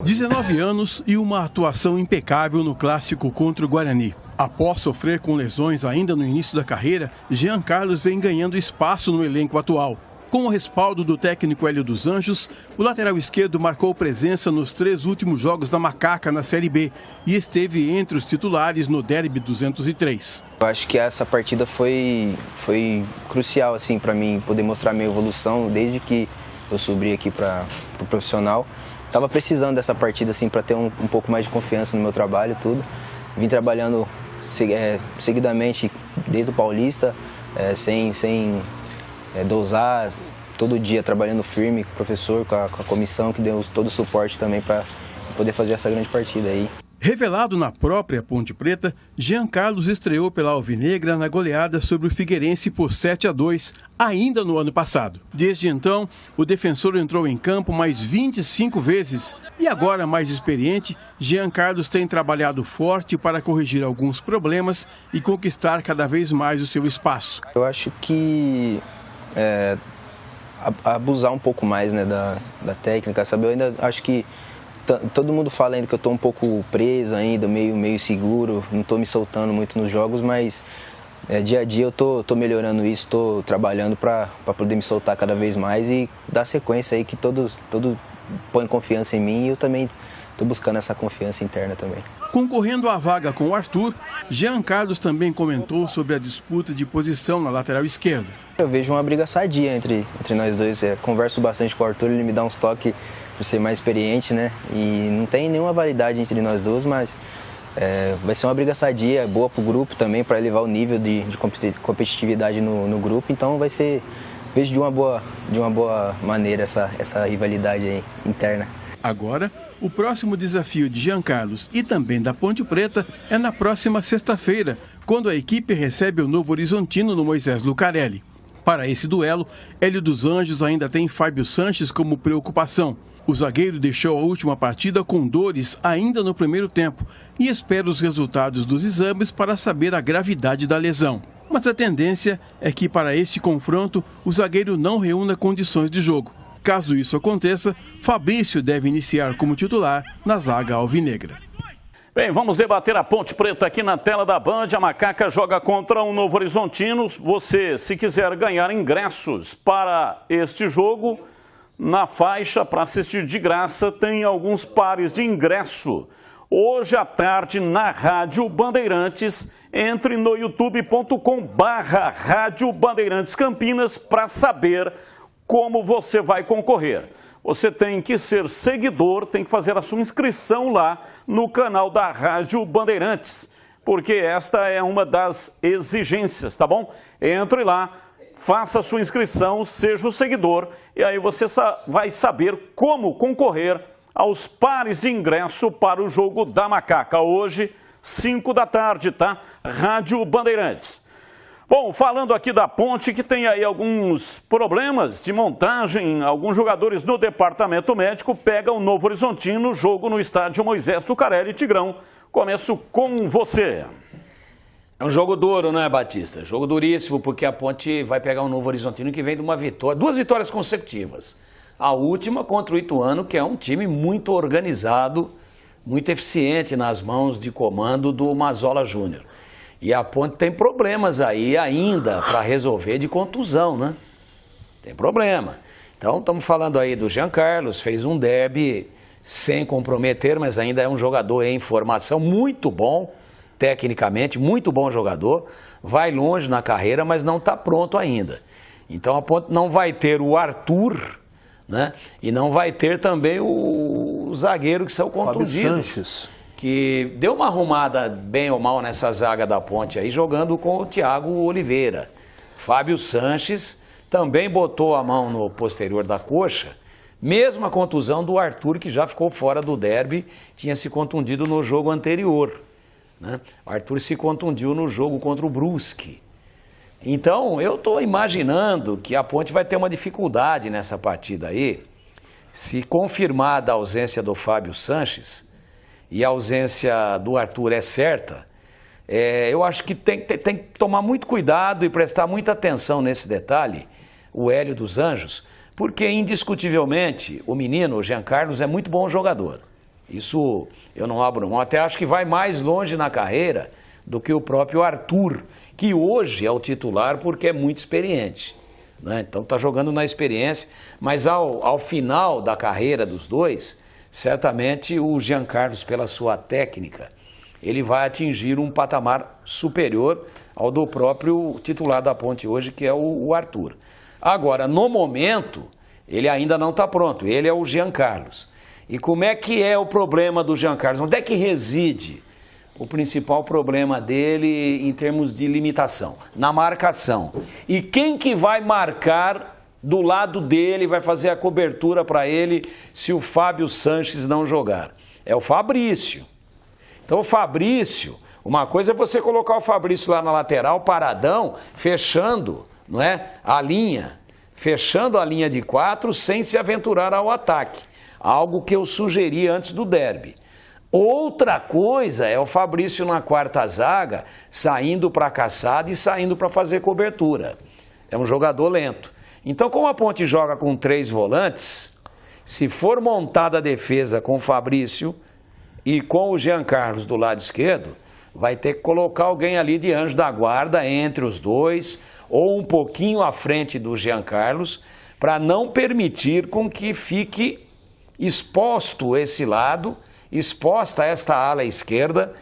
19 anos e uma atuação impecável no clássico contra o Guarani. Após sofrer com lesões ainda no início da carreira, Jean Carlos vem ganhando espaço no elenco atual. Com o respaldo do técnico Hélio dos Anjos, o lateral esquerdo marcou presença nos 3 últimos jogos da Macaca na Série B e esteve entre os titulares no Derby 203. Eu acho que essa partida foi crucial assim, para mim poder mostrar minha evolução desde que eu subi aqui para o profissional. Estava precisando dessa partida assim, para ter um pouco mais de confiança no meu trabalho e tudo. Vim trabalhando seguidamente desde o Paulista, sem dosar, todo dia trabalhando firme com o professor, com a comissão que deu todo o suporte também para poder fazer essa grande partida aí. Revelado na própria Ponte Preta, Jean Carlos estreou pela Alvinegra na goleada sobre o Figueirense por 7-2, ainda no ano passado. Desde então, o defensor entrou em campo mais 25 vezes e agora mais experiente, Jean Carlos tem trabalhado forte para corrigir alguns problemas e conquistar cada vez mais o seu espaço. Eu acho que abusar um pouco mais, né, da técnica, sabe? Eu ainda acho que todo mundo fala ainda que eu estou um pouco preso ainda, meio seguro, não estou me soltando muito nos jogos, mas dia a dia eu estou melhorando isso, estou trabalhando para poder me soltar cada vez mais e dar sequência aí que todos põem confiança em mim e eu também estou buscando essa confiança interna também. Concorrendo à vaga com o Arthur, Jean Carlos também comentou sobre a disputa de posição na lateral esquerda. Eu vejo uma briga sadia entre nós dois, converso bastante com o Arthur, ele me dá uns toques por ser mais experiente, né? E não tem nenhuma validade entre nós dois, mas vai ser uma briga sadia, boa para o grupo também, para elevar o nível de competitividade no grupo, então vai ser, vejo de uma boa maneira essa rivalidade aí interna. Agora, o próximo desafio de Jean Carlos e também da Ponte Preta é na próxima sexta-feira, quando a equipe recebe o Novo Horizontino no Moisés Lucarelli. Para esse duelo, Hélio dos Anjos ainda tem Fábio Sanches como preocupação. O zagueiro deixou a última partida com dores ainda no primeiro tempo e espera os resultados dos exames para saber a gravidade da lesão. Mas a tendência é que para esse confronto o zagueiro não reúna condições de jogo. Caso isso aconteça, Fabrício deve iniciar como titular na zaga alvinegra. Bem, vamos debater a Ponte Preta aqui na tela da Band. A Macaca joga contra o Novo Horizontino. Você, se quiser ganhar ingressos para este jogo, na faixa para assistir de graça, tem alguns pares de ingresso. Hoje à tarde, na Rádio Bandeirantes, entre no youtube.com/Rádio Bandeirantes Campinas para saber como você vai concorrer. Você tem que ser seguidor, tem que fazer a sua inscrição lá no canal da Rádio Bandeirantes, porque esta é uma das exigências, tá bom? Entre lá, faça a sua inscrição, seja o seguidor e aí você vai saber como concorrer aos pares de ingresso para o jogo da Macaca. Hoje, 5 da tarde, tá? Rádio Bandeirantes. Bom, falando aqui da Ponte, que tem aí alguns problemas de montagem, alguns jogadores no departamento médico pegam o Novo Horizontino, jogo no estádio Moisés Lucarelli. Tigrão, começo com você. É um jogo duro, né, Batista? Jogo duríssimo, porque a Ponte vai pegar um Novo Horizontino que vem de uma vitória, 2 vitórias consecutivas. A última contra o Ituano, que é um time muito organizado, muito eficiente nas mãos de comando do Mazola Júnior. E a Ponte tem problemas aí ainda para resolver de contusão, né? Tem problema. Então, estamos falando aí do Jean Carlos, fez um derby sem comprometer, mas ainda é um jogador em formação muito bom, tecnicamente, muito bom jogador. Vai longe na carreira, mas não está pronto ainda. Então, a Ponte não vai ter o Arthur, né? E não vai ter também o zagueiro que saiu contundido. Fábio Sanches, Que deu uma arrumada bem ou mal nessa zaga da Ponte aí, jogando com o Thiago Oliveira. Fábio Sanches também botou a mão no posterior da coxa, mesma contusão do Arthur, que já ficou fora do derby, tinha se contundido no jogo anterior, né? O Arthur se contundiu no jogo contra o Brusque. Então, eu estou imaginando que a Ponte vai ter uma dificuldade nessa partida aí, se confirmada a ausência do Fábio Sanches, e a ausência do Arthur é certa, eu acho que tem que tomar muito cuidado e prestar muita atenção nesse detalhe, o Hélio dos Anjos, porque indiscutivelmente o menino, o Jean Carlos, é muito bom jogador. Isso eu não abro mão. Até acho que vai mais longe na carreira do que o próprio Arthur, que hoje é o titular porque é muito experiente, né? Então está jogando na experiência, mas ao final da carreira dos dois, certamente o Jean Carlos, pela sua técnica, ele vai atingir um patamar superior ao do próprio titular da Ponte hoje, que é o Arthur. Agora, no momento, ele ainda não está pronto, ele é o Jean Carlos. E como é que é o problema do Jean Carlos? Onde é que reside o principal problema dele em termos de limitação? Na marcação. E quem que vai marcar do lado dele, vai fazer a cobertura para ele se o Fábio Sanches não jogar? É o Fabrício. Então o Fabrício, uma coisa é você colocar o Fabrício lá na lateral, paradão, fechando, não é, a linha, fechando a linha de 4 sem se aventurar ao ataque. Algo que eu sugeri antes do derby. Outra coisa é o Fabrício na quarta zaga, saindo para a caçada e saindo para fazer cobertura. É um jogador lento. Então, como a Ponte joga com 3 volantes, se for montada a defesa com o Fabrício e com o Jean Carlos do lado esquerdo, vai ter que colocar alguém ali de anjo da guarda entre os dois, ou um pouquinho à frente do Jean Carlos, para não permitir com que fique exposto esse lado, exposta esta ala esquerda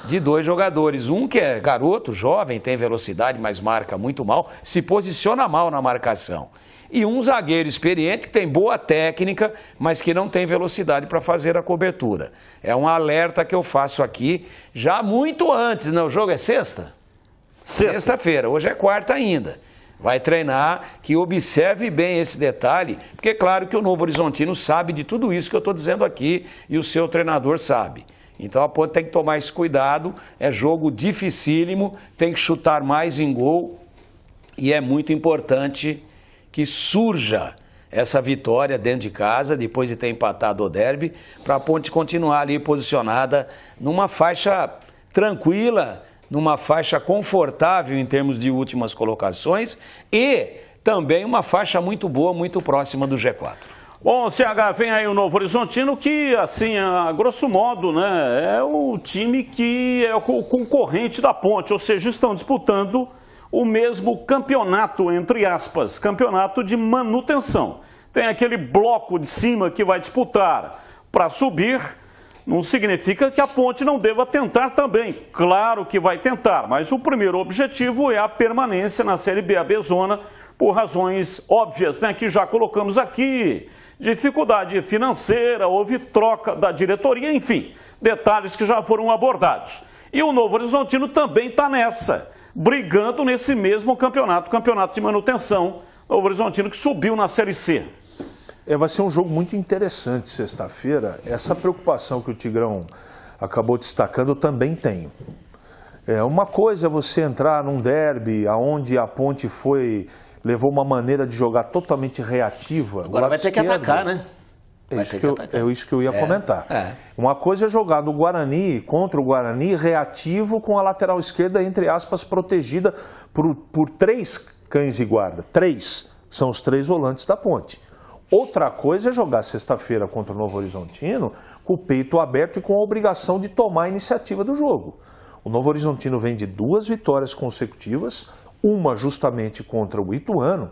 de 2 jogadores. Um que é garoto, jovem, tem velocidade, mas marca muito mal, se posiciona mal na marcação. E um zagueiro experiente que tem boa técnica, mas que não tem velocidade para fazer a cobertura. É um alerta que eu faço aqui já muito antes, né? O jogo é sexta? Sexta-feira, hoje é quarta ainda. Vai treinar, que observe bem esse detalhe, porque é claro que o Novo Horizontino sabe de tudo isso que eu estou dizendo aqui e o seu treinador sabe. Então a Ponte tem que tomar esse cuidado, é jogo dificílimo, tem que chutar mais em gol e é muito importante que surja essa vitória dentro de casa, depois de ter empatado o derby, para a Ponte continuar ali posicionada numa faixa tranquila, numa faixa confortável em termos de últimas colocações e também uma faixa muito boa, muito próxima do G4. Bom, CH, vem aí o Novo Horizontino que, assim, a grosso modo, né, é o time que é o concorrente da Ponte, ou seja, estão disputando o mesmo campeonato, entre aspas, campeonato de manutenção. Tem aquele bloco de cima que vai disputar para subir. Não significa que a Ponte não deva tentar também. Claro que vai tentar, mas o primeiro objetivo é a permanência na Série B, a B-Zona, por razões óbvias, né, que já colocamos aqui. Dificuldade financeira, houve troca da diretoria, enfim, detalhes que já foram abordados. E o Novo Horizontino também está nessa, brigando nesse mesmo campeonato de manutenção. O Novo Horizontino que subiu na Série C. Vai ser um jogo muito interessante sexta-feira. Essa preocupação que o Tigrão acabou destacando, eu também tenho. Uma coisa é você entrar num derby onde a Ponte levou uma maneira de jogar totalmente reativa. Agora vai ter que atacar, né? É isso que eu ia comentar. Uma coisa é jogar no Guarani, contra o Guarani, reativo com a lateral esquerda, entre aspas, protegida por 3 cães de guarda. 3 são os 3 volantes da Ponte. Outra coisa é jogar sexta-feira contra o Novo Horizontino com o peito aberto e com a obrigação de tomar a iniciativa do jogo. O Novo Horizontino vem de 2 vitórias consecutivas, uma justamente contra o Ituano.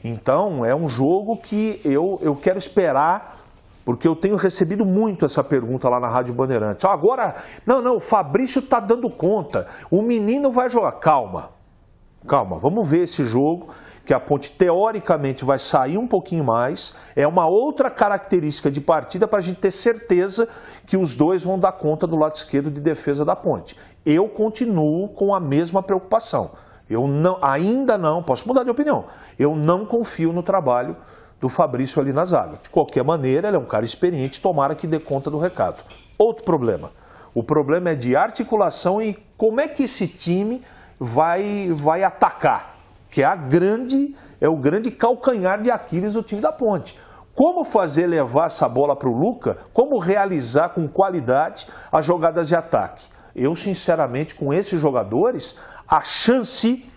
Então é um jogo que eu quero esperar, porque eu tenho recebido muito essa pergunta lá na Rádio Bandeirantes. Agora, não, o Fabrício está dando conta, o menino vai jogar. Calma, vamos ver esse jogo, que a Ponte teoricamente vai sair um pouquinho mais, é uma outra característica de partida para a gente ter certeza que os dois vão dar conta do lado esquerdo de defesa da Ponte. Eu continuo com a mesma preocupação, ainda não, posso mudar de opinião, eu não confio no trabalho do Fabrício ali na zaga. De qualquer maneira, ele é um cara experiente, tomara que dê conta do recado. Outro problema, o problema é de articulação e como é que esse time vai atacar, que é o grande calcanhar de Aquiles do time da Ponte. Como fazer levar essa bola para o Luca, como realizar com qualidade as jogadas de ataque. Eu, sinceramente, com esses jogadores, a chance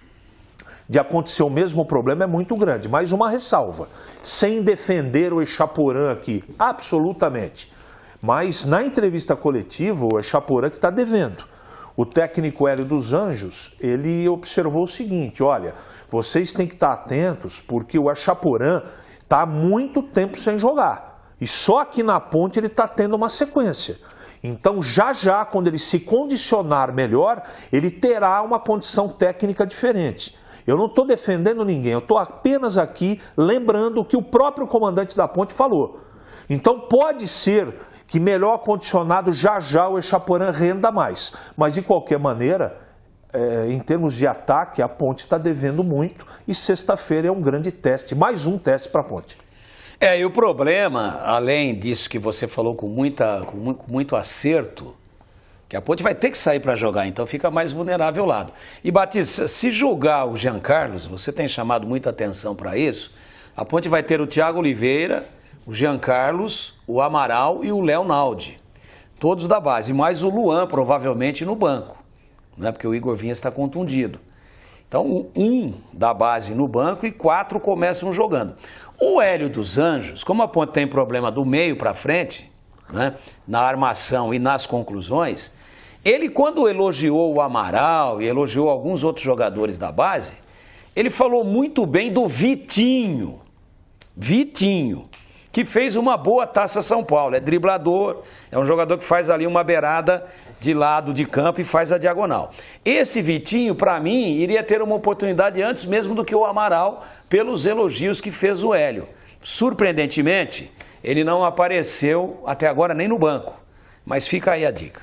de acontecer o mesmo problema é muito grande. Mais uma ressalva, sem defender o Echaporã aqui, absolutamente. Mas na entrevista coletiva, o Echaporã que está devendo. O técnico Hélio dos Anjos, ele observou o seguinte, olha, vocês têm que estar atentos porque o Echaporã está há muito tempo sem jogar. E só aqui na Ponte ele está tendo uma sequência. Então, já, quando ele se condicionar melhor, ele terá uma condição técnica diferente. Eu não estou defendendo ninguém, eu estou apenas aqui lembrando o que o próprio comandante da Ponte falou. Então, pode ser que melhor condicionado já o Echaporã renda mais. Mas, de qualquer maneira, em termos de ataque, a Ponte está devendo muito e sexta-feira é um grande teste, mais um teste para a Ponte. E o problema, além disso que você falou com muito acerto, que a Ponte vai ter que sair para jogar, então fica mais vulnerável ao lado. E Batista, se julgar o Jean Carlos, você tem chamado muita atenção para isso, a Ponte vai ter o Thiago Oliveira, o Jean Carlos, o Amaral e o Léo Naldi, todos da base, mais o Luan provavelmente no banco, né, porque o Igor Vinhas está contundido. Então, um da base no banco e 4 começam jogando. O Hélio dos Anjos, como a Ponte tem problema do meio para frente, né, na armação e nas conclusões, ele quando elogiou o Amaral e elogiou alguns outros jogadores da base, ele falou muito bem do Vitinho, que fez uma boa Taça São Paulo, é driblador, é um jogador que faz ali uma beirada de lado de campo e faz a diagonal. Esse Vitinho, para mim, iria ter uma oportunidade antes mesmo do que o Amaral, pelos elogios que fez o Hélio. Surpreendentemente, ele não apareceu até agora nem no banco, mas fica aí a dica.